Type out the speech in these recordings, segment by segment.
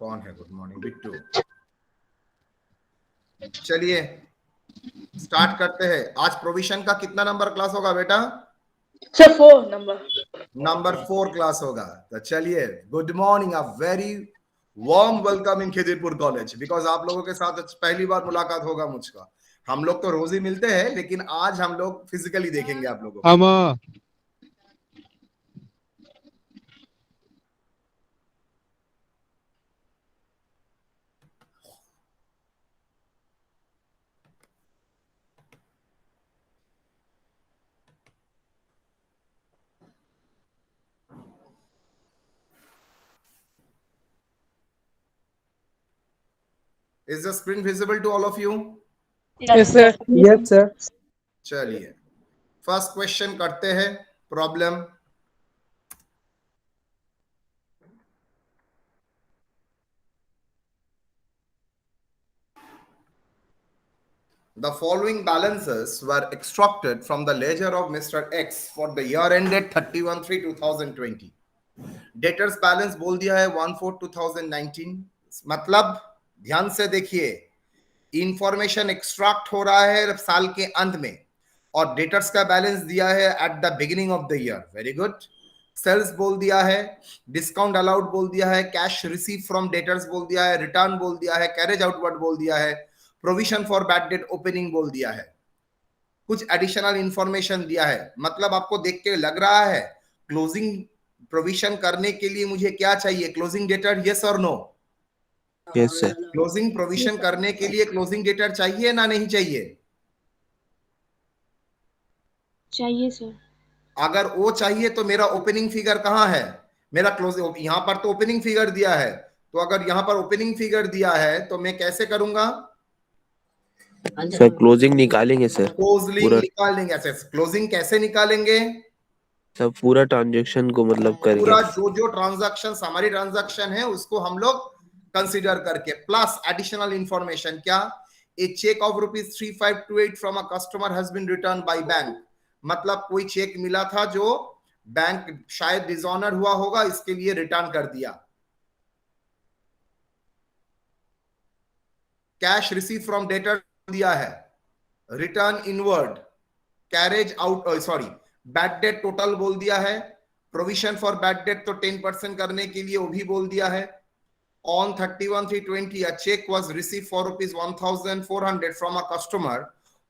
कौन है? Good morning Bittu. चलिए स्टार्ट करते हैं। आज प्रोविजन का कितना नंबर क्लास होगा बेटा? सर 4 नंबर 4 क्लास होगा। तो चलिए, good morning, a very warm welcome in Khidirpur college. Because आप लोगों के साथ पहली बार मुलाकात होगा मुझका। हम लोग तो रोज ही मिलते हैं, लेकिन आज हम लोग फिजिकली देखेंगे आप लोगों को। Is the screen visible to all of you? Yes, sir. Yes, sir. चलिए फर्स्ट क्वेश्चन करते हैं। Problem, the following balances were extracted from the ledger of Mr. X for the year ended 31/3/2020. Debtors balance बोल दिया है 1/4/2019। मतलब ध्यान से देखिए, इंफॉर्मेशन एक्सट्रैक्ट हो रहा है साल के अंत में, और डेटर्स का बैलेंस दिया है at the beginning of the year. Very good. Sales बोल दिया है, डिस्काउंट अलाउड बोल दिया है, कैश रिसीव फ्रॉम डेटर्स बोल दिया है, रिटर्न बोल दिया है, कैरेज आउटवर्ड बोल दिया है, provision for bad date opening बोल दिया है, कुछ एडिशनल इंफॉर्मेशन दिया है। मतलब आपको देख के लग रहा है क्लोजिंग प्रोविजन करने के लिए मुझे क्या चाहिए? क्लोजिंग डेटर, यस और no? Yes, sir. Closing provision करने के लिए क्लोजिंग डेटर चाहिए ना नहीं चाहिए? चाहिए सर। अगर वो चाहिए तो मेरा ओपनिंग फिगर कहाँ है? मेरा क्लोजिंग, यहाँ पर तो ओपनिंग फिगर दिया है। तो अगर यहाँ पर ओपनिंग फिगर दिया है तो मैं कैसे करूंगा? सर क्लोजिंग निकालेंगे सर। क्लोजिंग पूरा निकालेंगे। ऐसे क्लोजिंग कैसे निकालेंगे? सर पूरा ट्रांजेक्शन को मतलब करके। पूरा जो ट्रांजैक्शन हमारी ट्रांजैक्शन है उसको हम लोग कंसीडर करके, प्लस एडिशनल इंफॉर्मेशन। क्या? A cheque of ₹3528 from a customer has been return by bank. मतलब कोई चेक मिला था जो बैंक शायद डिसऑनर हुआ होगा, इसके लिए रिटर्न कर दिया। कैश रिसीव फ्रॉम डेटर दिया है, return inward, carriage out, sorry, bad debt total बोल दिया है, प्रोविजन फॉर बैड डेट तो 10% करने के लिए वो भी बोल दिया है। On 31/3/20, a check was received for ₹1,400 from a customer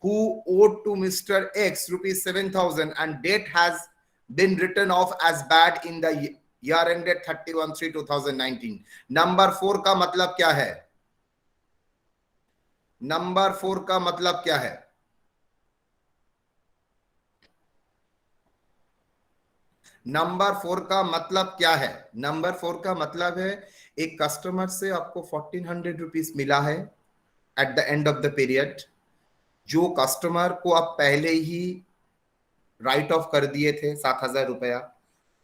who owed to Mr. X ₹7,000 and date has been written off as bad in the year ended 31/3/2019. Number 4 का मतलब क्या है? नंबर 4 का मतलब क्या है? नंबर 4 का मतलब क्या है? नंबर 4 का मतलब है एक कस्टमर से आपको 1400 रुपीज मिला है at the end of the period, जो कस्टमर को आप पहले ही राइट ऑफ कर दिए थे 7,000 रुपया।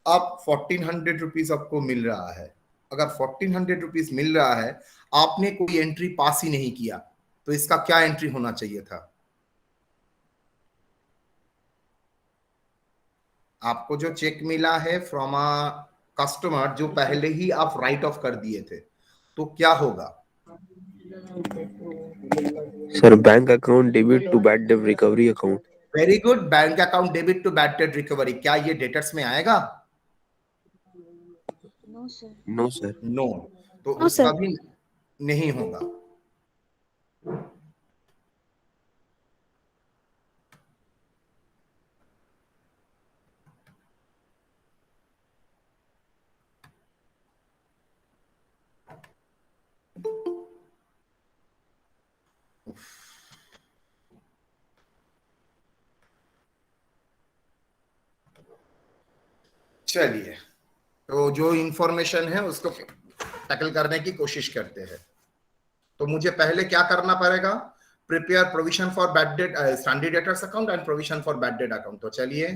अब 1400 रुपीज आपको मिल रहा है। अगर 1400 रुपीज मिल रहा है, आपने कोई एंट्री पास ही नहीं किया, तो इसका क्या एंट्री होना चाहिए था? आपको जो चेक मिला है फ्रॉम अ कस्टमर जो पहले ही आप राइट ऑफ कर दिए थे, तो क्या होगा? Sir bank account debit to bad debt recovery account. Very good. Bank account debit to bad debt recovery. क्या ये डेटर्स में आएगा? No sir. No sir. No. तो नो उसका सर। भी नहीं होगा। चलिए, तो जो इंफॉर्मेशन है उसको टैकल करने की कोशिश करते हैं। तो मुझे पहले क्या करना पड़ेगा? Prepare provision for bad date, standard debtors account and provision for bad debt account. तो चलिए,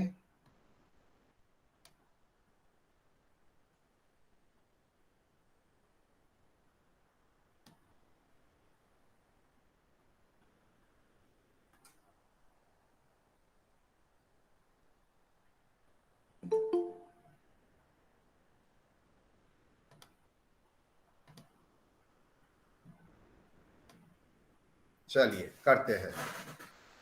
चलिए करते हैं।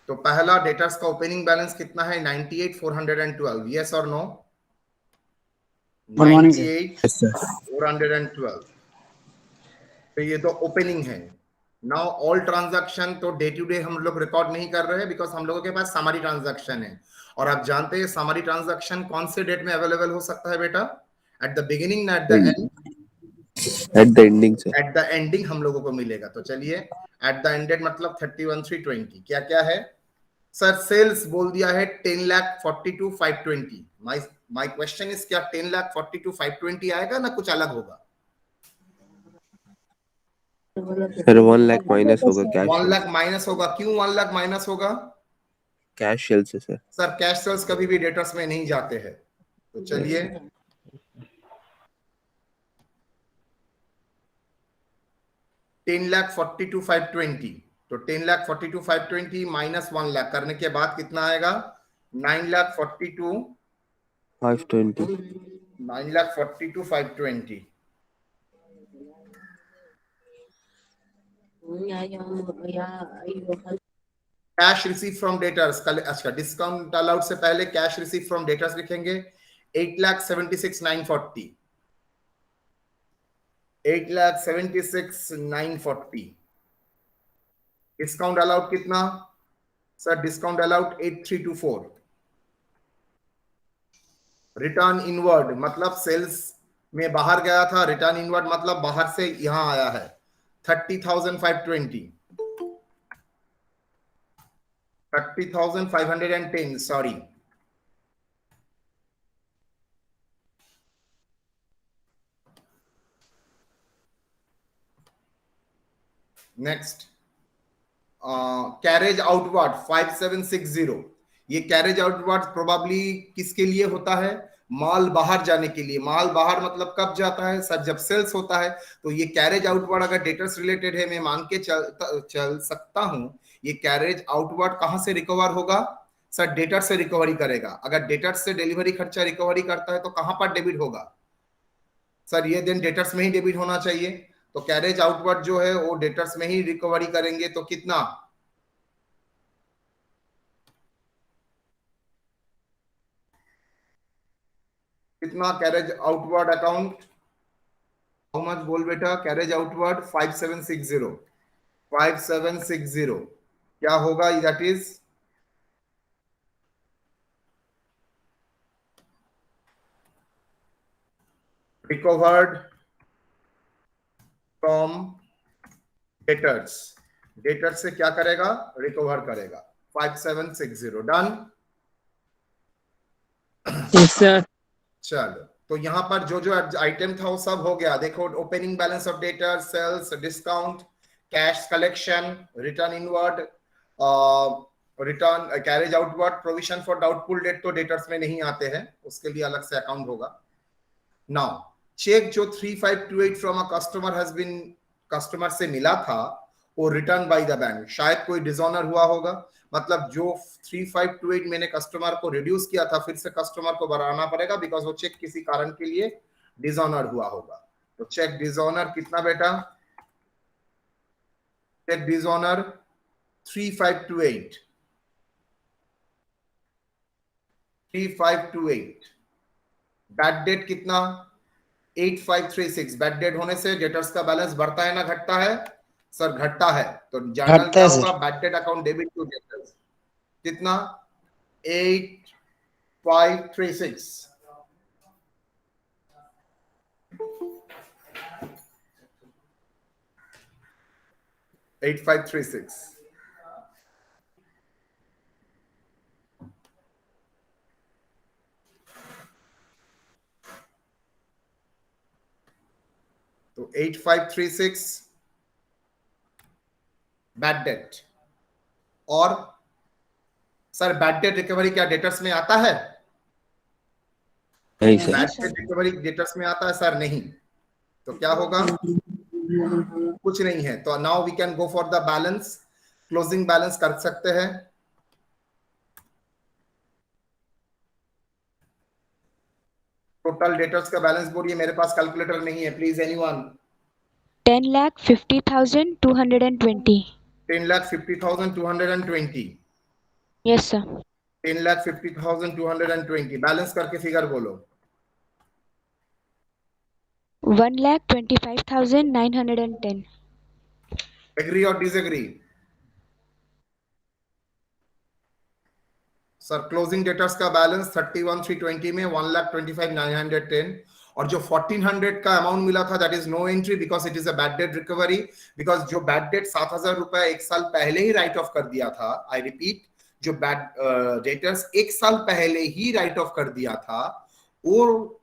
तो पहला डेटर्स का ओपनिंग बैलेंस कितना है? 98,412, यस और नो? Good morning, sir. 98,412। तो ये तो ओपनिंग है। नाउ ऑल ट्रांजैक्शन तो डे टू डे हम लोग रिकॉर्ड नहीं कर रहे हैं, बिकॉज हम लोगों के पास समरी ट्रांजैक्शन है। और आप जानते हैं समरी ट्रांजैक्शन कौन से डेट में अवेलेबल हो सकता है बेटा? एट द बिगिनिंग ना at the end? At the ending, sir. At the ending हम लोगों को मिलेगा। तो चलिए, एट द एंडेड मतलब 31,320। क्या क्या है सर? सेल्स बोल दिया है 10,42,520। माय क्वेश्चन इज, क्या 10,42,520 आएगा ना कुछ अलग होगा? Sir, 1 lakh minus होगा cash 1 sales. लाख माइनस होगा। क्यों 1 लाख माइनस होगा? Cash sales है sir. सर कैश सेल्स कभी भी डेटर्स में नहीं जाते हैं। तो चलिए, 10,42,520। तो 10,42,520 माइनस 1 लाख करने के बाद कितना आएगा? 9,42,520। 520. 9,42,520। कैश रिसीव फ्रॉम डेटर्स, कल अच्छा डिस्काउंट अलाउड से पहले कैश रिसीव फ्रॉम डेटर्स लिखेंगे 8,76,940। 8,76,940। डिस्काउंट अलाउड कितना sir? Discount allowed 8,324। Return inward मतलब सेल्स में बाहर गया था, रिटर्न इनवर्ड मतलब बाहर से यहां आया है 30,520। 30,510, सॉरी। Next, carriage outward 5760। ये कैरेज आउटवर्ड प्रोबेबली किसके लिए होता है? माल बाहर जाने के लिए। माल बाहर मतलब कब जाता है सर? जब सेल्स होता है। तो ये कैरेज आउटवर्ड अगर डेटर्स रिलेटेड है, मैं मान के चल सकता हूं ये कैरेज आउटवर्ड कहां से रिकवर होगा सर? डेटर से रिकवरी करेगा। अगर डेटर से डिलीवरी खर्चा रिकवरी करता है तो कहां पर डेबिट होगा सर? ये दिन डेटर्स में ही डेबिट होना चाहिए। तो कैरेज आउटवर्ड जो है वो डेटर्स में ही रिकवरी करेंगे। तो कितना? कितना carriage outward account? How much बोल बेटा? Carriage outward 5760। 5760 क्या होगा? That is recovered from debtors. Debtors से क्या करेगा? रिकवर करेगा। 5760 डन। Yes, sir. चलो, तो यहां पर जो जो आइटम था वो सब हो गया। देखो, opening balance of debtor, sales, discount, cash collection, return inward, return carriage outward, provision for doubtful debt तो डेटर्स में नहीं आते हैं, उसके लिए अलग से अकाउंट होगा। नाउ चेक जो 3528 from a customer has been, customer से मिला था वो रिटर्न बाय द बैंक। शायद कोई डिसऑनर हुआ होगा, मतलब जो 3528 मैंने कस्टमर को रिड्यूस किया था फिर से कस्टमर को बढ़ाना पड़ेगा, बिकॉज वो चेक किसी कारण के लिए डिसऑनर हुआ होगा। तो चेक डिसऑनर कितना बेटा? Check dishonour 3528। 3528। बैड डेट कितना? 8536। बैड डेट होने से डेटर्स का बैलेंस बढ़ता है ना घटता है सर? घटता है। तो जर्नल क्या होगा? Bad debt account debit to debtors. कितना? 8536। 8536। तो 8536 बैड डेट। और सर बैड डेट रिकवरी क्या डेटर्स में आता है? नहीं sir. Bad debt recovery debtors में आता है सर? नहीं। तो क्या होगा? कुछ नहीं है। तो now we can go for the balance. Closing balance कर सकते हैं। टोटल डेटर्स का बैलेंस बोलिए। मेरे पास कैलकुलेटर नहीं है, please anyone. 10,50,220. 10,50,220. Yes, sir. 10,50,220 balance करके फिगर बोलो. 1,25,910. एग्री और डिसएग्री? सर क्लोजिंग डेटर्स का बैलेंस 31,320 में 1,25,910 और जो 1,400 का अमाउंट मिला था that is no entry because it is a bad debt recovery. Because जो बैड डेट 7,000 रुपए एक साल पहले ही राइट ऑफ कर दिया था, आई रिपीट, जो बैड डेटर्स एक साल पहले ही राइट ऑफ कर दिया था, वो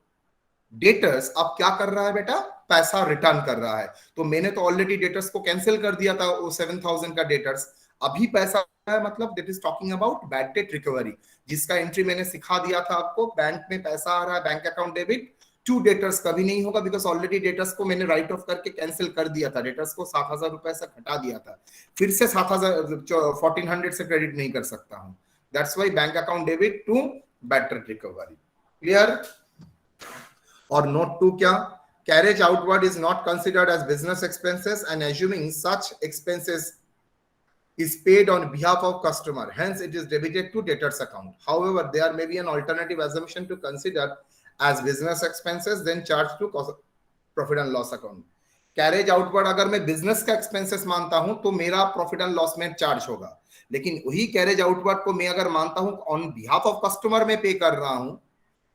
डेटर्स अब क्या कर रहा है बेटा? पैसा रिटर्न कर रहा है. तो मैंने तो ऑलरेडी डेटर्स को कैंसिल कर दिया था, वो 7,000 का डेटर्स अभी पैसा है, मतलब that is talking about bad debt recovery, जिसका एंट्री मैंने सिखा दिया था आपको. बैंक में पैसा आ रहा है, bank account debit to debtors कभी नहीं होगा बिकॉज ऑलरेडी डेटर्स को मैंने राइट ऑफ करके कैंसिल कर दिया था. डेटर्स को 7,000 रुपए से घटा दिया था, फिर से 1,400 से क्रेडिट नहीं कर सकता हूं. That's why bank account debit to bad debt recovery. Clear? और नोट 2 क्या? Carriage outward is not considered as business expenses and assuming such expenses is paid on behalf of customer, hence it is debited to debtors account. However, there may be an alternative assumption to consider as business expenses then charged to profit and loss account. Carriage outward अगर मैं business का expenses मानता हूं तो मेरा profit and loss में charge होगा, लेकिन वही carriage outward को मैं अगर मानता हूं on behalf of customer में पे कर रहा हूं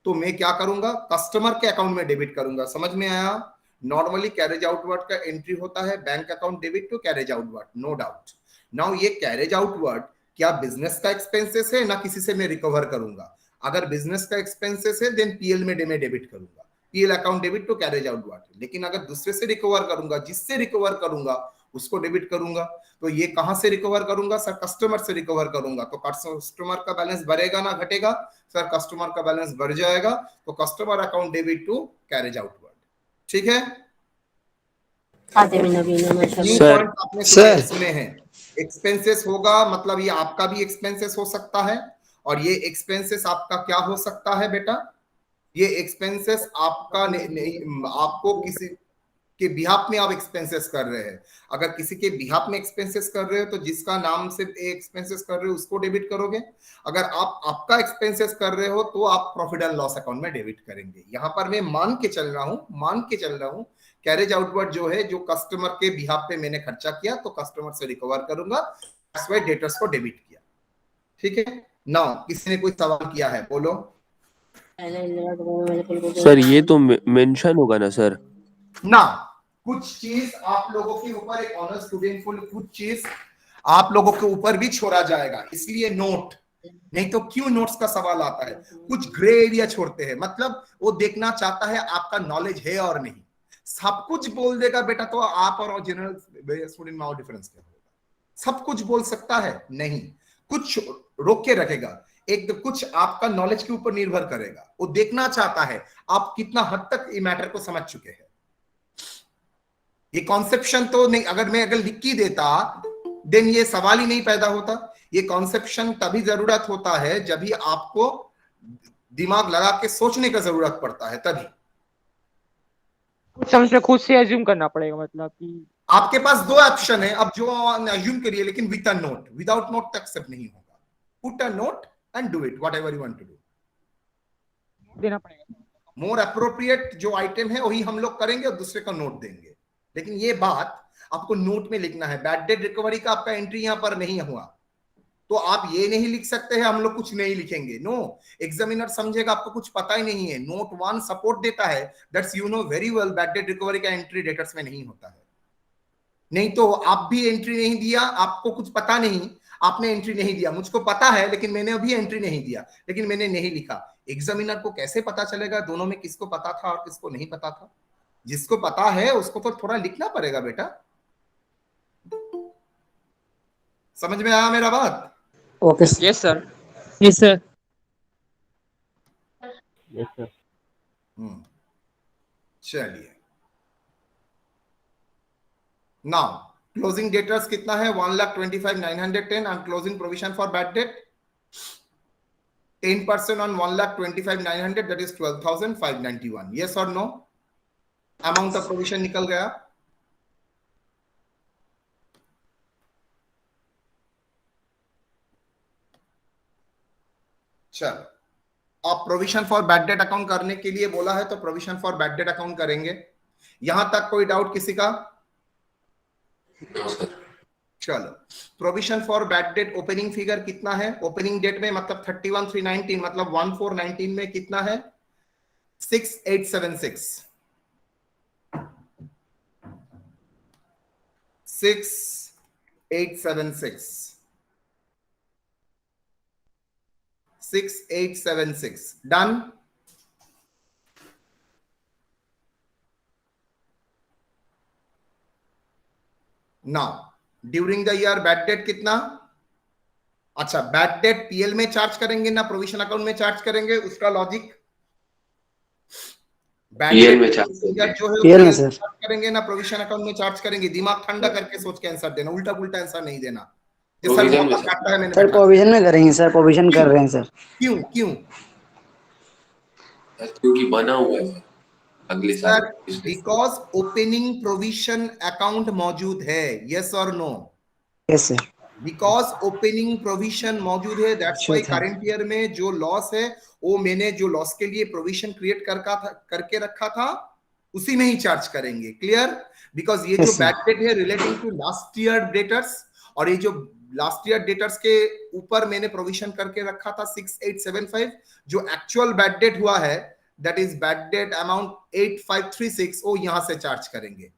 तो मैं क्या करूंगा? कस्टमर के अकाउंट में डेबिट करूंगा. समझ में आया? नॉर्मली कैरेज आउटवर्ड का एंट्री होता है bank account debit to carriage outward, no doubt. Now ये कैरेज आउटवर्ड क्या बिजनेस का एक्सपेंसेस है ना किसी से मैं रिकवर करूंगा? अगर बिजनेस का एक्सपेंसेस है देन पीएल में मैं डेबिट करूंगा, PL account debit to carriage outward. लेकिन अगर दूसरे से रिकवर करूंगा, जिससे रिकवर करूंगा उसको डेबिट करूंगा. तो ये कहां से रिकवर करूंगा? सर कस्टमर से रिकवर करूंगा. तो कस्टमर का बैलेंस बढ़ेगा ना घटेगा? सर कस्टमर का बैलेंस बढ़ जाएगा. तो customer account debit to carriage outward. ठीक है? सर इसमें है एक्सपेंसेस होगा, मतलब ये आपका भी एक्सपेंसेस हो सकता है और ये एक्सपेंसेस आपका क्या हो सकता है बेटा? ये एक्सपेंसेस आपका नहीं, आपको किसी के बिहाफ में आप एक्सपेंसेस कर रहे हैं. अगर किसी के बिहाफ में एक्सपेंसेस कर रहे हो तो जिसका नाम से एक्सपेंसेस कर रहे हो उसको डेबिट करोगे. अगर आप आपका एक्सपेंसेस कर रहे हो तो आप प्रॉफिट एंड लॉस अकाउंट में डेबिट करेंगे. यहां पर मैं मान के चल रहा हूं कैरेज आउटवर्ड जो है, जो कस्टमर के बिहाफ पे मैंने खर्चा किया तो कस्टमर से रिकवर करूंगा, दैट्स व्हाई डेटर्स को डेबिट किया. ठीक है? नाउ किसी ने कोई सवाल किया है? बोलो. सर ये तो मेंशन होगा ना सर? ना, कुछ चीज आप लोगों के ऊपर, एक ऑनर स्टूडेंट को कुछ चीज आप लोगों के ऊपर भी छोड़ा जाएगा, इसलिए नोट. नहीं तो क्यों नोट्स का सवाल आता है? कुछ ग्रे एरिया छोड़ते हैं, मतलब वो देखना चाहता है आपका नॉलेज है और नहीं. सब कुछ बोल देगा बेटा तो आप और जनरल स्टूडेंट में डिफरेंस क्या होगा? सब कुछ बोल सकता है? नहीं, कुछ रोक के रखेगा. एक तो कुछ आपका नॉलेज के ऊपर निर्भर करेगा. वो देखना चाहता है आप कितना हद तक ये मैटर को समझ चुके हैं. ये कॉन्सेप्शन तो नहीं, अगर लिख ही देता देन ये सवाल ही नहीं पैदा होता. ये कॉन्सेप्शन तभी जरूरत होता है जब भी आपको दिमाग लगा के सोचने का जरूरत पड़ता है, तभी. कुछ हमसे खुद से अज्यूम करना पड़ेगा, मतलब कि आपके पास दो ऑप्शन है. अब जो अज्यूम करिए, लेकिन with a note, without note accept नहीं होगा. Put a note and do it whatever you want to do. देना पड़ेगा. मोर अप्रोप्रिएट जो आइटम है वही हम लोग करेंगे और दूसरे का नोट देंगे. लेकिन ये बात आपको नोट में लिखना है. बैड डेट रिकवरी का आपका एंट्री यहां पर नहीं हुआ तो आप ये नहीं लिख सकते हैं हम लोग कुछ नहीं लिखेंगे. नो, एग्जामिनर समझेगा आपको कुछ पता ही नहीं है. नोट 1 सपोर्ट देता है, that's you know very well bad debt recovery का एंट्री डेटर्स में नहीं होता है. नहीं तो आप भी एंट्री नहीं दिया, आपको कुछ पता नहीं, आपने एंट्री नहीं दिया. मुझको पता है लेकिन मैंने अभी एंट्री नहीं दिया, लेकिन मैंने नहीं लिखा. एग्जामिनर को कैसे पता चलेगा दोनों में किसको पता था और किसको नहीं पता था? जिसको पता है उसको तो थोड़ा लिखना पड़ेगा बेटा. समझ में आया मेरा बात? Okay. Yes sir. Yes sir. Yes sir. चलिए, नाउ क्लोजिंग डेटर्स कितना है? 1,25,910 and closing provision for bad date 10% on 1,25,900 that is 12,591. yes or no? Amount of provision निकल गया. चलो, आप provision for bad debt account करने के लिए बोला है तो provision for bad debt account करेंगे। यहां तक कोई डाउट किसी का? चलो, provision for bad date opening figure कितना है? ओपनिंग डेट में मतलब 31/3/19 मतलब 1/4/19 में कितना है? 6876 6876 6876 done. Now during the year bad debt कितना? अच्छा, बैड डेट पीएल में चार्ज करेंगे ना प्रोविजन अकाउंट में चार्ज करेंगे? उसका लॉजिक बैड पीएल डेट में चार्ज जो है PL में PL सर। चार्ज करेंगे ना प्रोविजन अकाउंट में चार्ज करेंगे? दिमाग ठंडा करके सोच के आंसर देना, उल्टा पुल्टा आंसर नहीं देना। ये सर प्रोविजन में बहुत काटता है, मैंने सर बैठा प्रोविजन में करेंगे सर, प्रोविजन कर रहे हैं सर। क्यों क्यों? क्योंकि बना हुआ है अगले साल sir because opening provision account मौजूद है, यस और no? Yes sir. Because opening provision मौजूद है, दैट्स Sure व्हाई था। करंट ईयर में जो लॉस है वो मैंने जो लॉस के लिए प्रोविजन क्रिएट करके रखा था उसी में ही चार्ज करेंगे। क्लियर? बिकॉज ये Yes, जो sir. बैड डेट है relating to last year debtors, और ये जो लास्ट ईयर डेटर्स के ऊपर मैंने प्रोविजन करके रखा था 6875, जो एक्चुअल बैड डेट हुआ है that is bad debt amount 8536, वो यहां से चार्ज करेंगे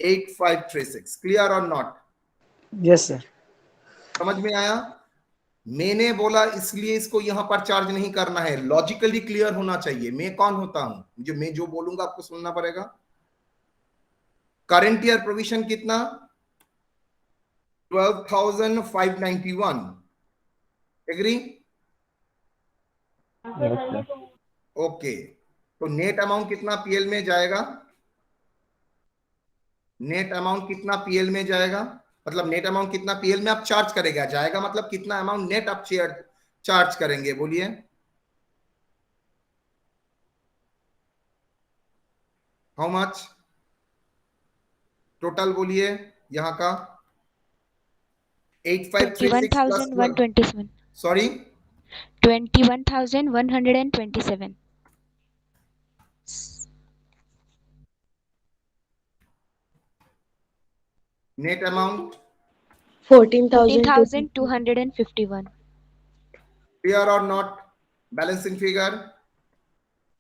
8536। क्लियर और नॉट? Yes sir. समझ में आया? मैंने बोला इसलिए इसको यहां पर चार्ज नहीं करना है, लॉजिकली क्लियर होना चाहिए। मैं कौन होता हूं जो मैं जो बोलूंगा आपको सुनना पड़ेगा। करंट ईयर प्रोविजन कितना? 12,591। एग्री? ओके, तो नेट अमाउंट कितना पीएल में जाएगा? नेट अमाउंट कितना पीएल में जाएगा? मतलब नेट अमाउंट कितना पीएल में आप चार्ज करेगा जाएगा, मतलब कितना अमाउंट नेट आप चार्ज करेंगे? बोलिए। हाउ मच टोटल बोलिए यहां का? 8536 plus 21,127. Sorry 21,127. Net amount 14,251. Clear और not? Balancing figure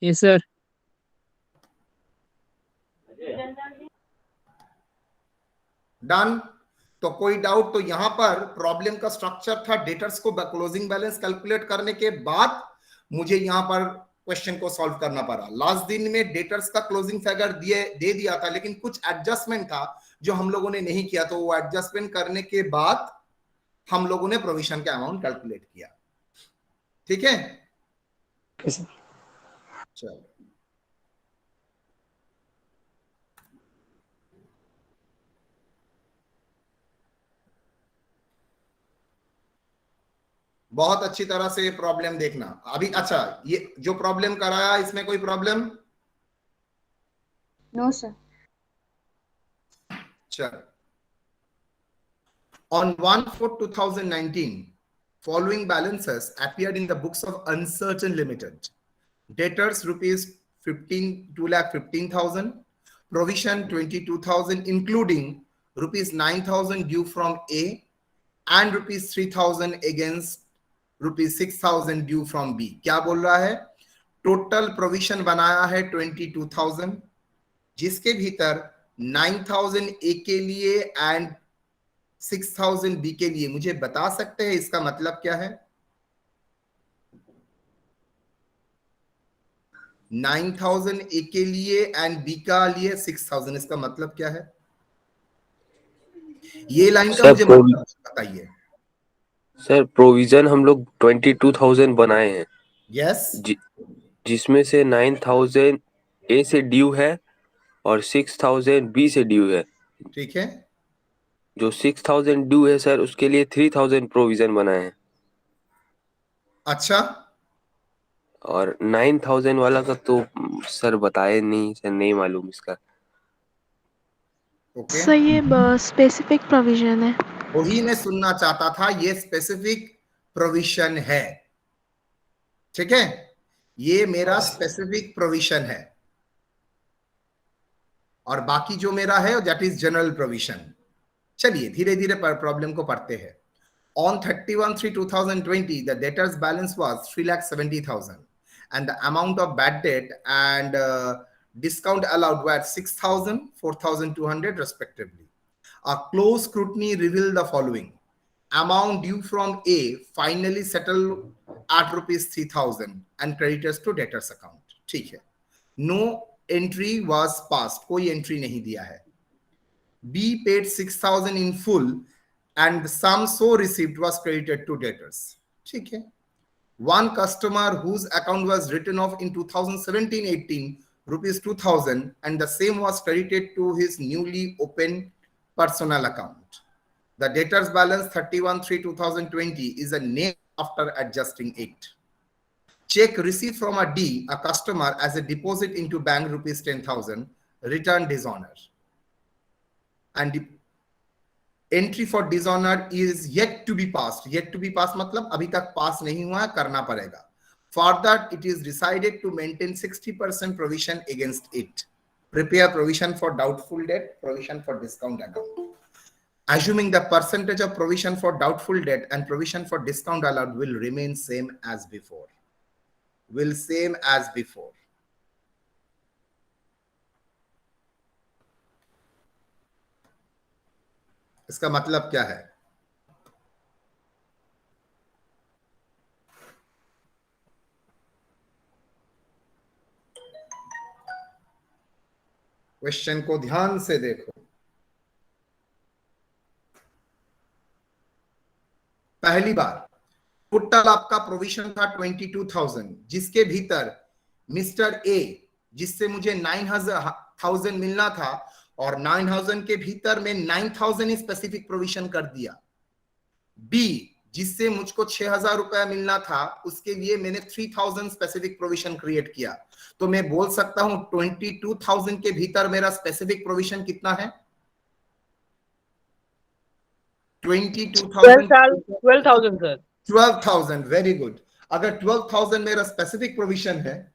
yes sir. Done. तो कोई डाउट? तो यहां पर प्रॉब्लम का स्ट्रक्चर था डेटर्स को क्लोजिंग बैलेंस कैलकुलेट करने के बाद मुझे यहां पर क्वेश्चन को सॉल्व करना पड़ा। लास्ट दिन में डेटर्स का क्लोजिंग फिगर दे दिया था, लेकिन कुछ एडजस्टमेंट था जो हम लोगों ने नहीं किया, तो वो एडजस्टमेंट करने के बाद हम लोगों ने प्रोविजन का अमाउंट कैलकुलेट किया। ठीक है? Yes sir. चलो, बहुत अच्छी तरह से प्रॉब्लम देखना अभी। अच्छा, ये जो प्रॉब्लम कराया इसमें कोई प्रॉब्लम? No, sir. चलो, on 1/4/2019 following balances appeared in the books of Uncertain Limited. Debtors rupees 2,15,000, provision 22,000 including rupees 9,000 due from A and rupees 3,000 against rupees 6,000 due from B. क्या बोल रहा है? टोटल प्रोविजन बनाया है 22,000, जिसके भीतर 9,000 ए के लिए एंड 6,000 बी के लिए। मुझे बता सकते हैं इसका मतलब क्या है? 9,000 ए के लिए एंड बी का लिए 6,000, इसका मतलब क्या है? ये लाइन का मुझे मतलब बताइए। सर प्रोविजन हम लोग 22,000 बनाए हैं। यस। जिसमें से 9,000 ए से ड्यू है और 6,000 बी से ड्यू है। ठीक है। जो 6,000 ड्यू है सर उसके लिए 3,000 प्रोविजन बनाए हैं। अच्छा, और 9,000 वाला का तो सर बताए नहीं सर, नहीं मालूम इसका। ओके। सर ये स्पेसिफिक प्रोविजन है। वही मैं सुनना चाहता था, ये स्पेसिफिक प्रोविजन है। ठीक है, ये मेरा स्पेसिफिक प्रोविजन है और बाकी जो मेरा है दैट इज जनरल प्रोविजन। चलिए धीरे धीरे प्रॉब्लम को पढ़ते हैं। On 31/3/2020, the debtor's balance was 3,70,000 and the amount of bad debt and discount allowed were 6,000, 4,200 respectively. A close scrutiny revealed the following. Amount due from A finally settled at rupees 3,000 and creditors to debtors account. ठीक है, no entry was passed, कोई entry नहीं दिया है। B paid 6,000 in full and the sum so received was credited to debtors. ठीक है, one customer whose account was written off in 2017-18 rupees 2,000 and the same was credited to his newly opened personal account. The debtor's balance 31/3/2020 is a nil after adjusting it. Check received from a D, a customer, as a deposit into bank rupees 10,000, return dishonor. And entry for dishonor is yet to be passed. Yet to be passed मतलब अभी तक पास नहीं हुआ है, करना पड़ेगा। Further, it is decided to maintain 60% provision against it. Prepare provision for doubtful debt, provision for discount account. Assuming the percentage of provision for doubtful debt and provision for discount allowed will remain same as before. Will same as before. इसका मतलब क्या है? Question को ध्यान से देखो। पहली बार total आपका प्रोविजन था 22,000, जिसके भीतर मिस्टर ए, जिससे मुझे 9,000 मिलना था, और 9,000 के भीतर में 9,000 स्पेसिफिक प्रोविजन कर दिया। बी, जिससे मुझको 6,000 रुपया मिलना था, उसके लिए मैंने 3,000 स्पेसिफिक प्रोविजन क्रिएट किया। तो मैं बोल सकता हूं 22,000 के भीतर मेरा स्पेसिफिक प्रोविजन कितना है? 12,000 सर। 12,000, very good. अगर 12,000 मेरा स्पेसिफिक प्रोविजन है,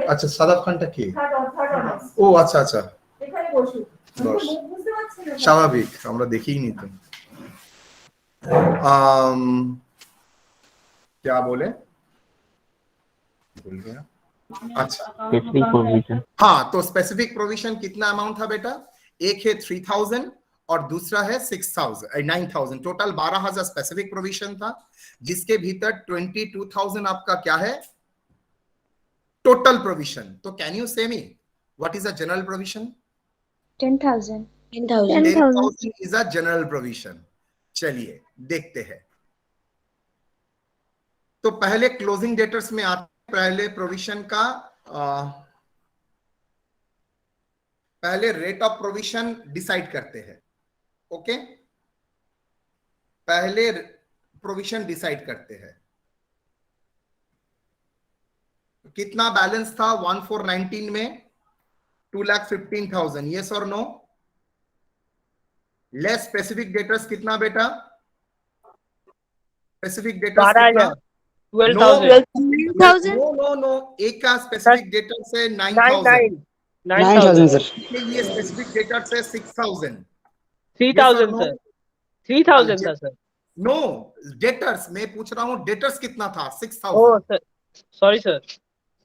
अच्छा সাদাব খানটা কি? ও আচ্ছা আচ্ছা, স্বাভাবিক, আমরা দেখিনি তো। क्या बोले, भूल गया। अच्छा हाँ, तो स्पेसिफिक प्रोविजन कितना अमाउंट था बेटा? एक है 3,000 और दूसरा है 6,000 9,000, टोटल 12,000 स्पेसिफिक प्रोविजन था, जिसके भीतर 22,000 आपका क्या है? Total provision. तो कैन यू से me what is a general provision? 10,000. 10,000 is a general provision. चलिए देखते हैं। तो पहले क्लोजिंग डेटर्स में आते, पहले प्रोविजन का पहले रेट ऑफ प्रोविजन डिसाइड करते हैं। ओके, पहले प्रोविजन डिसाइड करते हैं। कितना बैलेंस था 1419 में? 2,15,000, यस और नो? लेस स्पेसिफिक डेटर्स कितना बेटा? स्पेसिफिक डेटर्स कितना? 12,000। नो, एक का स्पेसिफिक डेटर्स है 9,000। 9,000 सर। इसके लिए स्पेसिफिक डेटर्स है 6,000। 3,000 सर। 3,000 था सर। नो, डेटर्स मैं पूछ रहा हूँ, डेटर्स कितना था? 6,000। Oh sir, sorry sir.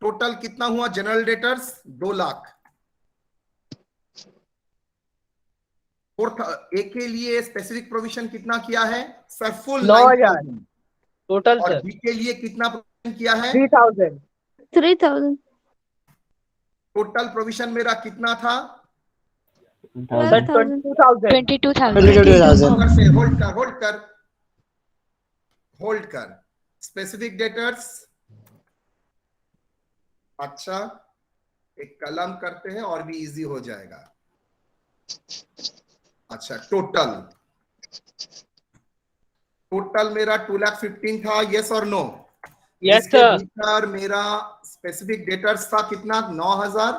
Total कितना हुआ जनरल डेटर्स? 2 लाख। एक के लिए स्पेसिफिक प्रोविजन कितना किया है सर? फुल 9,000 टोटल और सर। बी के लिए कितना प्रोविजन किया है? 3,000। 3,000. टोटल प्रोविजन मेरा कितना था? सर 22,000। 22,000. 22,000। होल्ड कर। स्पेसिफिक डेटर्स, अच्छा एक कलम करते हैं और भी इजी हो जाएगा। अच्छा, टोटल मेरा 2,15,000 था, यस और नो? Yes sir. मेरा स्पेसिफिक डेटर्स था कितना? 9,000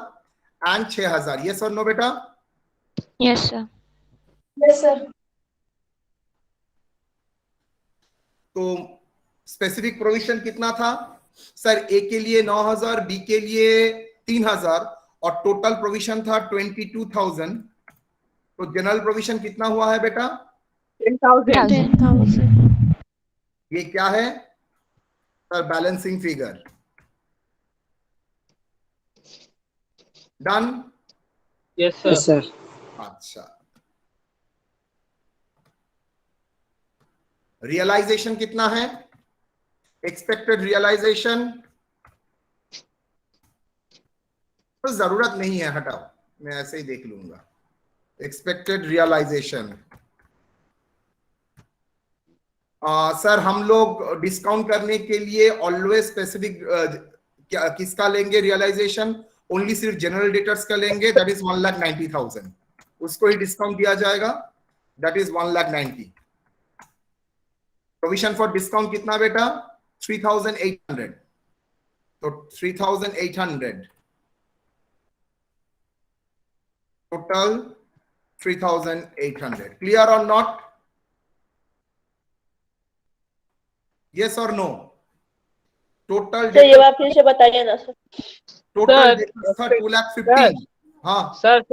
एंड 6,000, यस और नो बेटा? Yes, sir. Yes, sir. तो स्पेसिफिक प्रोविजन कितना था सर? ए के लिए 9,000, बी के लिए 3,000 और टोटल प्रोविजन था 22,000। तो जनरल प्रोविजन कितना हुआ है बेटा? 10,000। 10,000. ये क्या है sir? Balancing figure. Done? Yes, sir. Yes, sir. अच्छा, रियलाइजेशन कितना है? एक्सपेक्टेड रियलाइजेशन तो जरूरत नहीं है, हटाओ, मैं ऐसे ही देख लूंगा। एक्सपेक्टेड रियलाइजेशन सर हम लोग डिस्काउंट करने के लिए ऑलवेज स्पेसिफिक किसका लेंगे रियलाइजेशन? ओनली सिर्फ जनरल डेटर्स का लेंगे, दैट इज 1,90,000, उसको ही डिस्काउंट दिया जाएगा, that is 1,90,000। Provision for discount कितना बेटा? 3,800। तो 3,800 टोटल 3,800। क्लियर और नॉट? यस और नो? टोटल सर ये बात फिर से बताइए ना सर। टोटल Sir, था 2,15,000। हाँ सर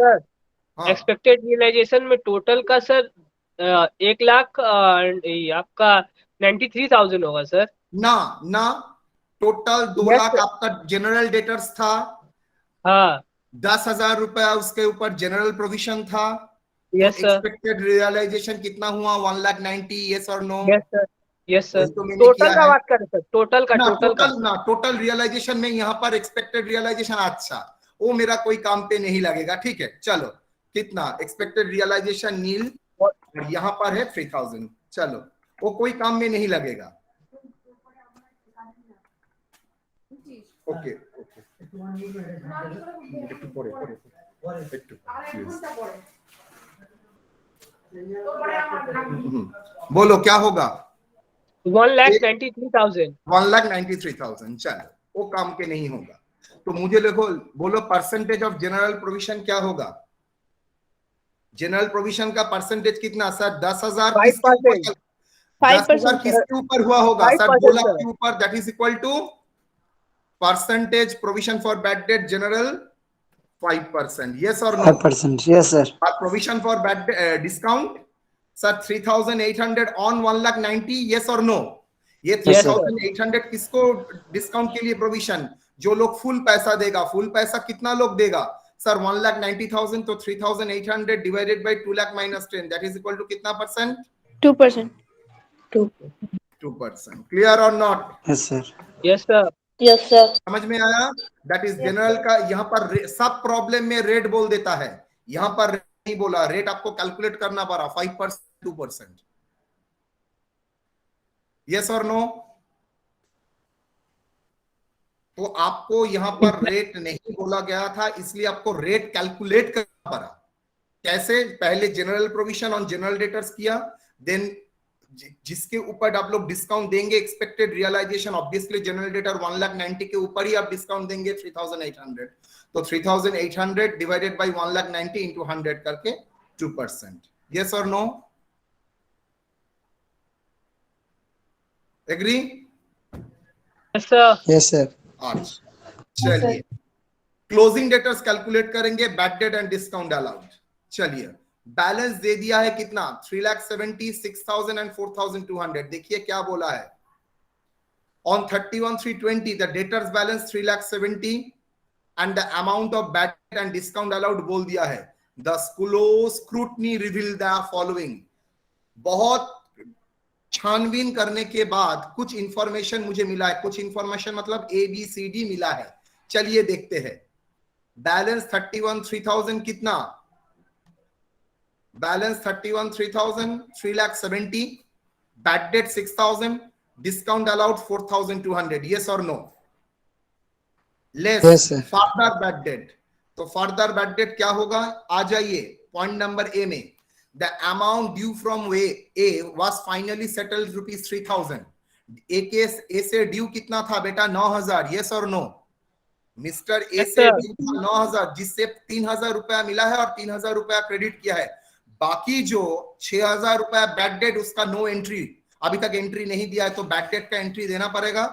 हाँ एक्सपेक्टेड रियलाइजेशन में टोटल का सर 1,00,000 आपका 93,000 होगा सर। ना ना, टोटल 2 Yes, लाख sir. आपका जनरल डेटर्स था, हाँ 10,000 रुपया उसके ऊपर जनरल प्रोविजन था। यस तो सर। एक्सपेक्टेड रियलाइजेशन कितना हुआ? 1,90,000। यस और no? Yes sir. Yes sir. वही तो मैंने टोटल किया का है बात करें सर, टोटल का, ना। टोटल का। टोटल ना, टोटल रियलाइजेशन में यहाँ पर एक्सपेक्टेड रियलाइजेशन, अच्छा वो मेरा कोई काम पे नहीं लगेगा, ठीक है। चलो कितना एक्सपेक्टेड रियलाइजेशन नील, और यहाँ पर है 3,000, चलो वो कोई काम में नहीं लगेगा। ओके ओके, बोलो क्या होगा? 1,93,000। 1,93,000, चलो वो काम के नहीं होगा। तो मुझे देखो, बोलो परसेंटेज ऑफ जनरल प्रोविजन क्या होगा? जनरल प्रोविजन का परसेंटेज कितना सर? 10,000 किसके ऊपर? 10,000 किसके ऊपर हुआ होगा सर? 2 लाख के ऊपर, that is equal to percentage provision for bad debt general 5%। Yes और no? 5%. Yes, sir. Provision for bad discount sir 3,800 on 1,90,000। Yes और नो? ये 3,800 किसको डिस्काउंट के लिए प्रोविजन? जो लोग फुल पैसा देगा। फुल पैसा कितना लोग देगा सर? 1,90,000। तो 3,800 divided by 2 lakh minus 10, that is equal to कितना परसेंट? 2%. 2%। क्लियर और not? Yes, sir. Yes sir. Yes sir. समझ में आया? दैट इज जनरल का। यहाँ पर सब प्रॉब्लम में रेट बोल देता है, यहाँ पर नहीं बोला। रेट आपको कैलकुलेट करना पड़ा, 5%, 2%। यस और नो? तो आपको यहाँ पर रेट नहीं बोला गया था, इसलिए आपको रेट कैलकुलेट करना पड़ा। कैसे? पहले general provision on general debtors किया, देन जिसके ऊपर आप लोग डिस्काउंट देंगे expected realisation, obviously general debtor 1,90,000 के ऊपर ही आप डिस्काउंट देंगे 3,800। तो 3,800 डिवाइडेड बाय 1,90,000 इंटू 100 करके 2%। यस और no? Agree? Yes sir. Yes, sir. अच्छा चलिए, क्लोजिंग डेटर्स कैलकुलेट करेंगे, bad debt and discount allowed. चलिए, बैलेंस दे दिया है कितना? 3,70,000, 6,000 एंड 4,200। देखिए क्या बोला है। On 31/3/20 the debtors balance 3,70,000 and the amount of bad debt and discount allowed बोल दिया है। The scrutiny reveal the following. बहुत छानबीन करने के बाद कुछ इंफॉर्मेशन मुझे मिला है। कुछ इंफॉर्मेशन मतलब ABCD मिला है। चलिए देखते हैं। बैलेंस 31,3,000 कितना? Balance 31,3,000, 3,70,000, bad debt 6,000, discount allowed 4,200। Yes और no? Less Yes, sir. Further bad debt. तो फर्दर बैड डेट क्या होगा? आ जाइए पॉइंट नंबर ए में। The amount due from A was finally settled rupees 3,000. A से ड्यू कितना था बेटा? 9,000। यस और नो? मिस्टर ए Yes, से sir. ड्यू था 9,000, जिससे 3,000 रुपया मिला है और 3,000 रुपया क्रेडिट किया है। बाकी जो 6,000 रुपया बैड डेट, उसका नो एंट्री। अभी तक एंट्री नहीं दिया है तो बैड डेट का एंट्री देना पड़ेगा।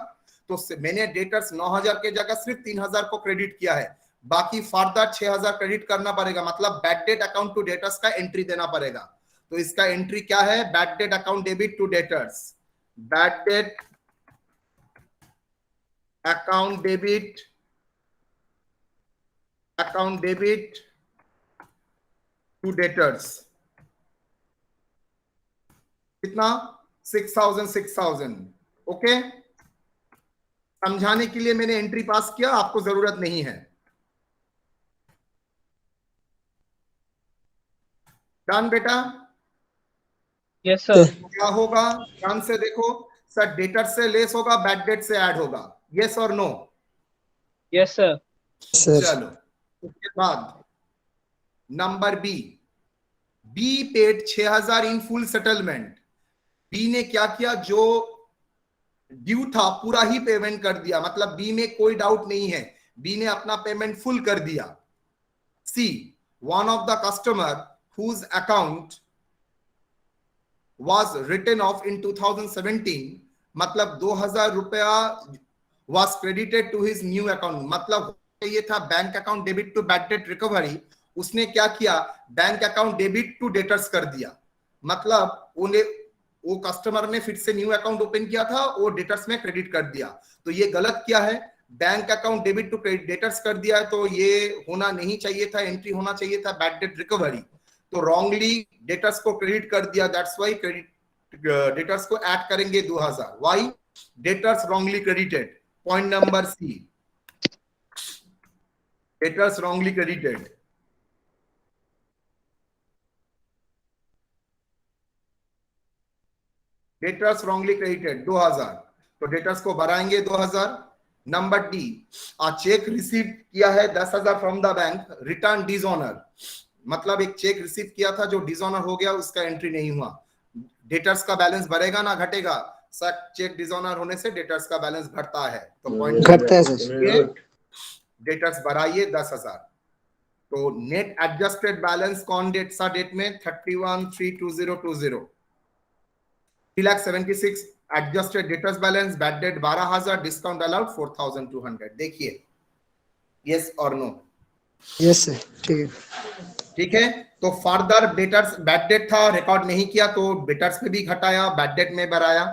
तो मैंने डेटर्स 9,000 के जगह सिर्फ 3,000 को क्रेडिट किया है, बाकी फर्दर 6,000 क्रेडिट करना पड़ेगा, मतलब bad debt account to debtors का एंट्री देना पड़ेगा। तो इसका एंट्री क्या है? Bad debt account debit to debtors, bad debt account debit to debtors. कितना? 6,000। ओके, समझाने के लिए मैंने एंट्री पास किया, आपको जरूरत नहीं है। डन बेटा? Yes sir. क्या होगा? ध्यान से देखो सर, डेटर से लेस होगा, बैड डेट से ऐड होगा, यस और नो? Yes sir. चलो, उसके बाद number B paid 6,000 in full settlement. B ने क्या किया? जो ड्यू था पूरा ही पेमेंट कर दिया, मतलब बी में कोई डाउट नहीं है, बी ने अपना पेमेंट फुल कर दिया। See, one of the customer whose account was written off in 2017, मतलब 2,000 रुपया was credited to his new account, मतलब ये था bank account debit to bad debt recovery, उसने क्या किया? Bank account debit to debtors कर दिया, मतलब उन्हें वो कस्टमर ने फिर से न्यू अकाउंट ओपन किया था, वो डेटर्स में क्रेडिट कर दिया। तो ये गलत क्या है? Bank account debit to debtors कर दिया है, तो ये होना नहीं चाहिए था, एंट्री होना चाहिए था बैड डेट रिकवरी। तो रॉन्गली डेटर्स को क्रेडिट कर दिया, दैट्स व्हाई क्रेडिट डेटर्स को ऐड करेंगे 2,000। Why? Debtors wrongly credited. Point number C, debtors wrongly credited. Debtors wrongly credited 2,000, तो डेटर्स को बढ़ाएंगे 2,000। नंबर डी, चेक रिसीव किया है 10,000 from the bank, return dishonour, मतलब एक चेक रिसीव किया था जो डिसऑनर हो गया, उसका एंट्री नहीं हुआ। डेटर्स का बैलेंस बढ़ेगा ना घटेगा? सर, चेक डिसऑनर होने से डेटर्स का बैलेंस घटता है, तो पॉइंट घटता है सर। डेटर्स बढ़ाइए 10,000। तो नेट एडजस्टेड बैलेंस कौन डेट सा डेट में? 31/3/2020, 3,76,000 adjusted debtors balance, bad debt 12,000, discount allowed 4,200। देखिए, यस और नो? यस सर, ठीक है। ठीक है, तो फर्दर डेटर्स, बैड डेट था रिकॉर्ड नहीं किया तो डेटर्स में भी घटाया, बैड डेट में बढ़ाया।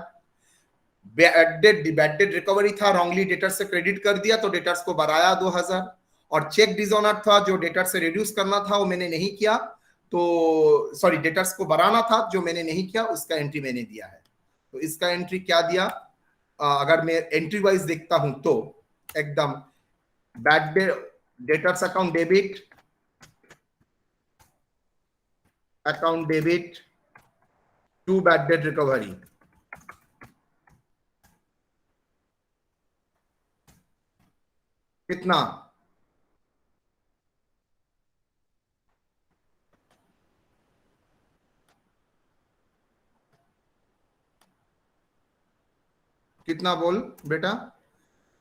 बैड डेट रिकवरी था, रॉन्गली डेटर्स से क्रेडिट कर दिया तो डेटर्स को बढ़ाया 2,000। और चेक डिसऑनर था, जो डेटर्स से रिड्यूस करना था वो मैंने नहीं किया, तो सॉरी डेटर्स को बढ़ाना था जो मैंने नहीं किया, उसका एंट्री मैंने दिया है। तो इसका एंट्री क्या दिया? अगर मैं एंट्री वाइज देखता हूं तो एकदम bad debtors account debit to bad debt recovery. कितना? कितना बोल बेटा?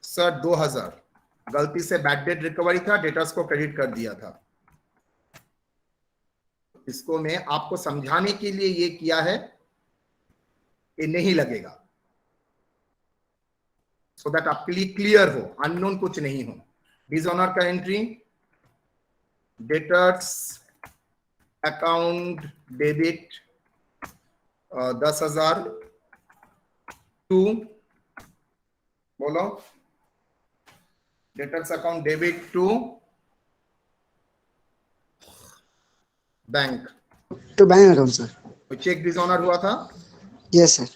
सर 2,000, गलती से बैड डेट रिकवरी था, डेटर्स को क्रेडिट कर दिया था। इसको मैं आपको समझाने के लिए ये किया है, ये नहीं लगेगा, सो दैट आपके लिए क्लियर हो, अननोन कुछ नहीं हो। डिसऑनर का entry, debtors account debit 10,000 to, बोलो, debtors account debit to bank, तो bank account sir. Cheque dishonour हुआ था, यस सर।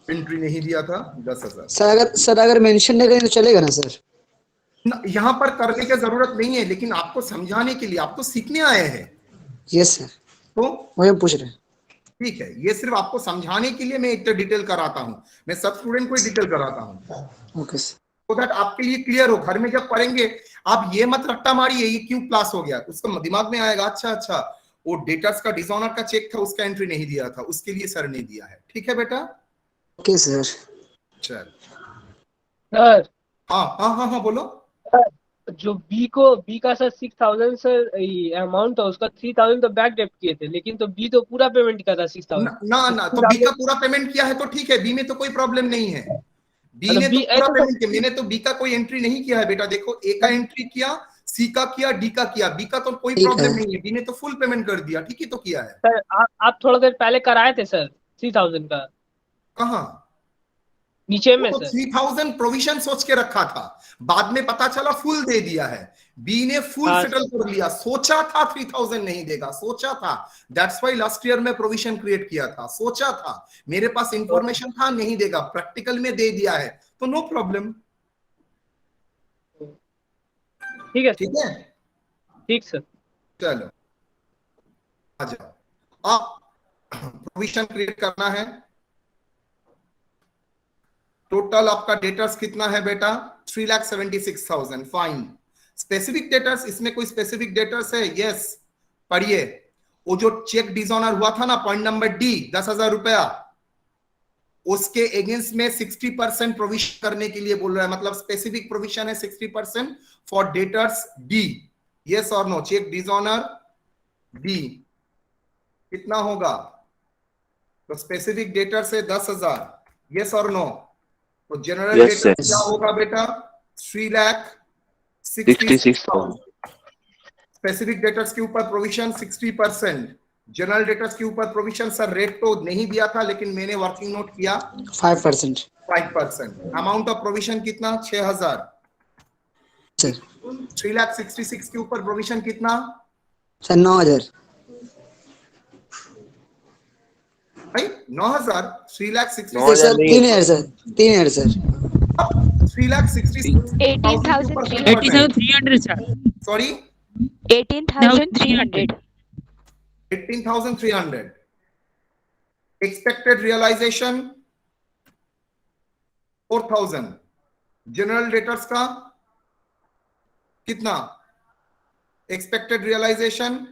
एंट्री नहीं दिया था 10,000। सर अगर मेंशन नहीं करें तो चलेगा ना सर? यहां पर करने की जरूरत नहीं है, लेकिन आपको समझाने के लिए, आप तो सीखने आए हैं। यस सर, तो वही हम पूछ रहे हैं। ठीक है, ये सिर्फ आपको समझाने के लिए मैं इतना डिटेल कराता हूं, मैं सब स्टूडेंट को डिटेल कराता हूं, ओके सर। तो दैट आपके लिए क्लियर हो। घर में जब पढ़ेंगे आप ये मत रट्टा मारिए ये क्यों क्लास हो गया, उसका दिमाग में आएगा अच्छा वो डेटर्स का डिसऑनर का चेक था, उसका एंट्री नहीं दिया था, उसके लिए सर ने दिया है। ठीक है बेटा? Okay sir. चल, सर हाँ बोलो। जो बी का सर 6,000 सर अमाउंट था, उसका 3,000 तो बैक डेप्ट किए थे, लेकिन तो बी तो पूरा पेमेंट कर था 6,000। ना तो बी का पूरा पेमेंट किया है तो ठीक है, बी में तो कोई प्रॉब्लम नहीं है। बी ने तो बी पूरा ऐसे पेमेंट किया, मैंने तो बी का कोई एंट्री नहीं किया है बेटा। देखो ए का एंट्री किया, सी का किया, डी का किया, बी का तो कोई ठीक प्रॉब्लम है। नहीं है। बी ने तो फुल पेमेंट कर दिया, ठीक ही तो किया है। सर आप थोड़ा देर पहले कराए थे सर 3,000 का, कहाँ? नीचे वो में तो सर। 3,000 प्रोविजन सोच के रखा था, बाद में पता चला फुल दे दिया है। बी ने फुल हाँ। सेटल कर लिया, सोचा था 3,000 नहीं देगा, सोचा था। दैट्स वाई लास्ट ईयर में प्रोविजन क्रिएट किया था, सोचा था, मेरे पास इंफॉर्मेशन था नहीं देगा, प्रैक्टिकल में दे दिया है, तो नो प्रॉब्लम। ठीक है ठीक सर। है, ठीक सर। चलो आ जाओ। अब प्रोविजन क्रिएट करना है। टोटल आपका डेटर्स कितना है बेटा? 3,76,000। फाइन। स्पेसिफिक डेटर्स, इसमें कोई स्पेसिफिक डेटर्स है? यस, पढ़िए। वो जो चेक डिसऑनर हुआ था ना, पॉइंट नंबर डी, 10,000 रुपया, उसके अगेंस्ट में 60% प्रोविजन करने के लिए बोल रहा है, मतलब स्पेसिफिक प्रोविजन है 60% फॉर डेटर्स डी। यस और नो? चेक डिसऑनर डी कितना होगा? तो स्पेसिफिक डेटर्स है 10,000। यस और नो? तो जनरल Yes, डेटर्स sir. क्या होगा बेटा? 66,000. स्पेसिफिक डेटर्स के ऊपर प्रोविजन 60%, जनरल डेटर्स के ऊपर प्रोविजन सर रेट तो नहीं दिया था, लेकिन मैंने वर्किंग नोट किया 5%। 5%। अमाउंट ऑफ प्रोविजन कितना? 6,000। सर 3,66,000 के ऊपर प्रोविजन कितना? सर 9,000। भाई 9,000। 9,000 सर 3,66,000 नहीं है 3,000 सर, 3,000 सर। 3,66,000 के ऊपर 80,300 sir. Sorry 18,300. 18,300। Expected realisation 4,000। General debtors का कितना एक्सपेक्टेड रियलाइजेशन?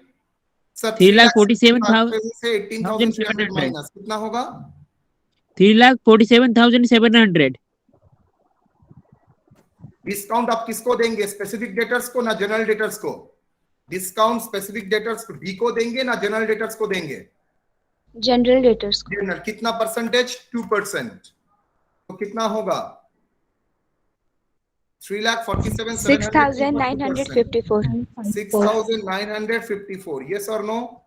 सर 3,47,000 से 18,300 माइनस कितना होगा? 3,47,700. डिस्काउंट आप किसको देंगे? स्पेसिफिक डेटर्स को ना जनरल डेटर्स को? डिस्काउंट स्पेसिफिक डेटर्स को डी को देंगे ना जनरल डेटर्स को देंगे? General debtors को. जनरल। कितना परसेंटेज? 2%। तो कितना होगा? 3,47,754। 6,954। यस और नो?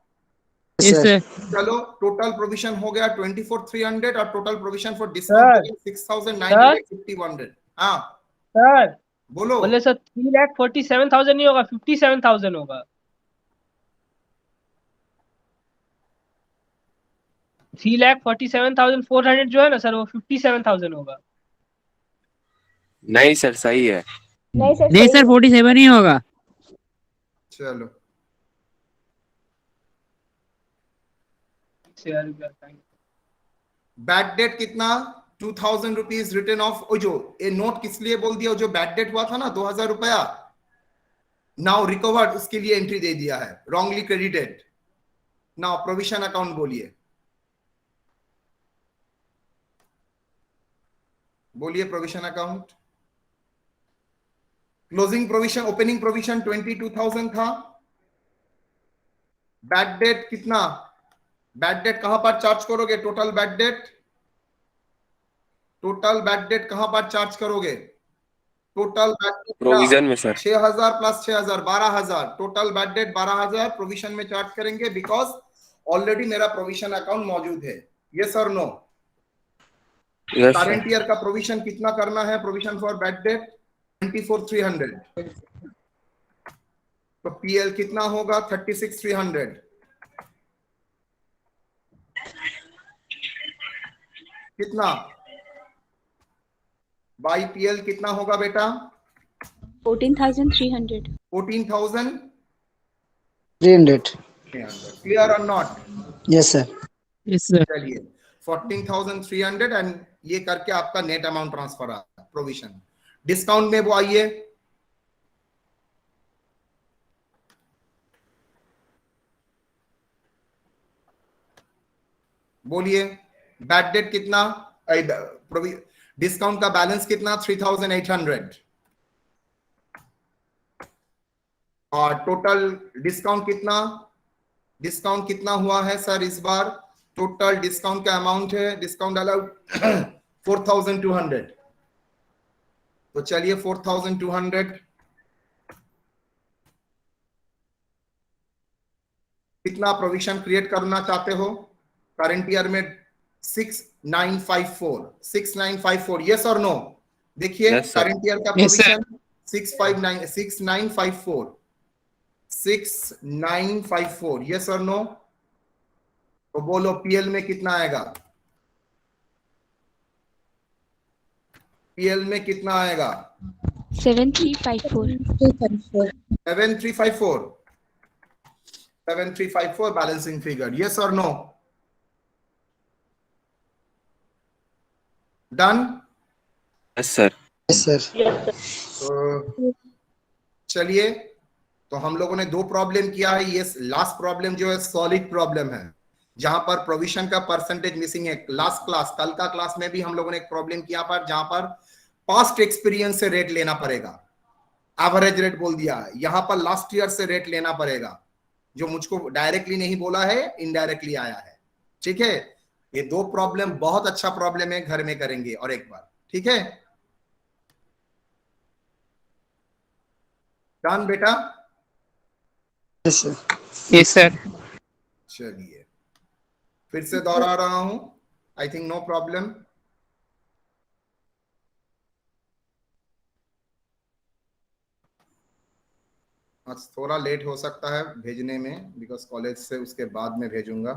Yes sir. चलो टोटल प्रोविजन हो गया 24,300 और टोटल प्रोविजन फॉर डिस्काउंट 6,951। हाँ सर बोलो। बोले सर 3,47,000 नहीं होगा, 57,000 होगा। 3,47,400 जो है ना सर, वो 57,000 होगा। नहीं सर, सही है। नहीं सर 47 ही होगा। चलो बैड डेट कितना? 2,000 रुपीज रिटर्न ऑफ। जो ये नोट किस लिए बोल दिया? जो बैड डेट हुआ था ना 2,000 रुपया, नाउ रिकवर्ड, उसके लिए एंट्री दे दिया है, wrongly credited. Now provision account बोलिए, बोलिए provision account. Closing provision, opening provision 22,000 था। बैड डेट कितना? बैड डेट कहां पर चार्ज करोगे? Total bad debt, total bad debt कहां पर चार्ज करोगे? टोटल बैड डेट प्रोविजन में sir 6,000 plus 6,000 12,000। Total bad debt 12,000 provision में चार्ज करेंगे, बिकॉज ऑलरेडी मेरा प्रोविजन अकाउंट मौजूद है। यस और नो? यस करंट ईयर का प्रोविजन कितना करना है? Provision for bad date 24,300। तो पीएल कितना होगा? 36,300। कितना बाई पीएल कितना होगा बेटा? 14,300. 14,300। क्लियर और not? Yes sir. Yes sir. चलिए 14,300 एंड ये करके आपका नेट अमाउंट ट्रांसफर आ प्रोविजन। डिस्काउंट में वो आइए, बोलिए बैड डेट कितना? डिस्काउंट का बैलेंस कितना? 3,800। और टोटल डिस्काउंट कितना हुआ है सर इस बार? टोटल डिस्काउंट का अमाउंट है, डिस्काउंट अलाउड 4200। तो चलिए 4200 कितना प्रोविजन क्रिएट करना चाहते हो करंट ईयर में? 6954 यस और नो? देखिए Yes, sir. करंट ईयर का Yes, sir. प्रोविजन 6954 यस और नो? तो बोलो पीएल में कितना आएगा? पीएल में कितना आएगा? 7354. 7354 बैलेंसिंग फिगर यस और no? Done? Yes, sir. Yes, sir. Yes, sir. तो चलिए, तो हम लोगों ने 2 प्रॉब्लम किया है। ये लास्ट प्रॉब्लम जो है सॉलिड प्रॉब्लम है, जहां पर प्रोविजन का परसेंटेज मिसिंग है। लास्ट क्लास, कल का क्लास में भी हम लोगों ने एक प्रॉब्लम किया पर जहां पर पास्ट एक्सपीरियंस से रेट लेना पड़ेगा। एवरेज रेट बोल दिया है, यहां पर लास्ट ईयर से रेट लेना पड़ेगा, जो मुझको डायरेक्टली नहीं बोला है, इनडायरेक्टली आया है। ठीक है, ये 2 प्रॉब्लम बहुत अच्छा प्रॉब्लम है, घर में करेंगे और एक बार। ठीक है, डन बेटा? Yes, sir. Yes, sir. चलिए फिर से दोहरा रहा हूं, आई थिंक नो प्रॉब्लम। आज थोड़ा लेट हो सकता है भेजने में, बिकॉज कॉलेज से उसके बाद में भेजूंगा।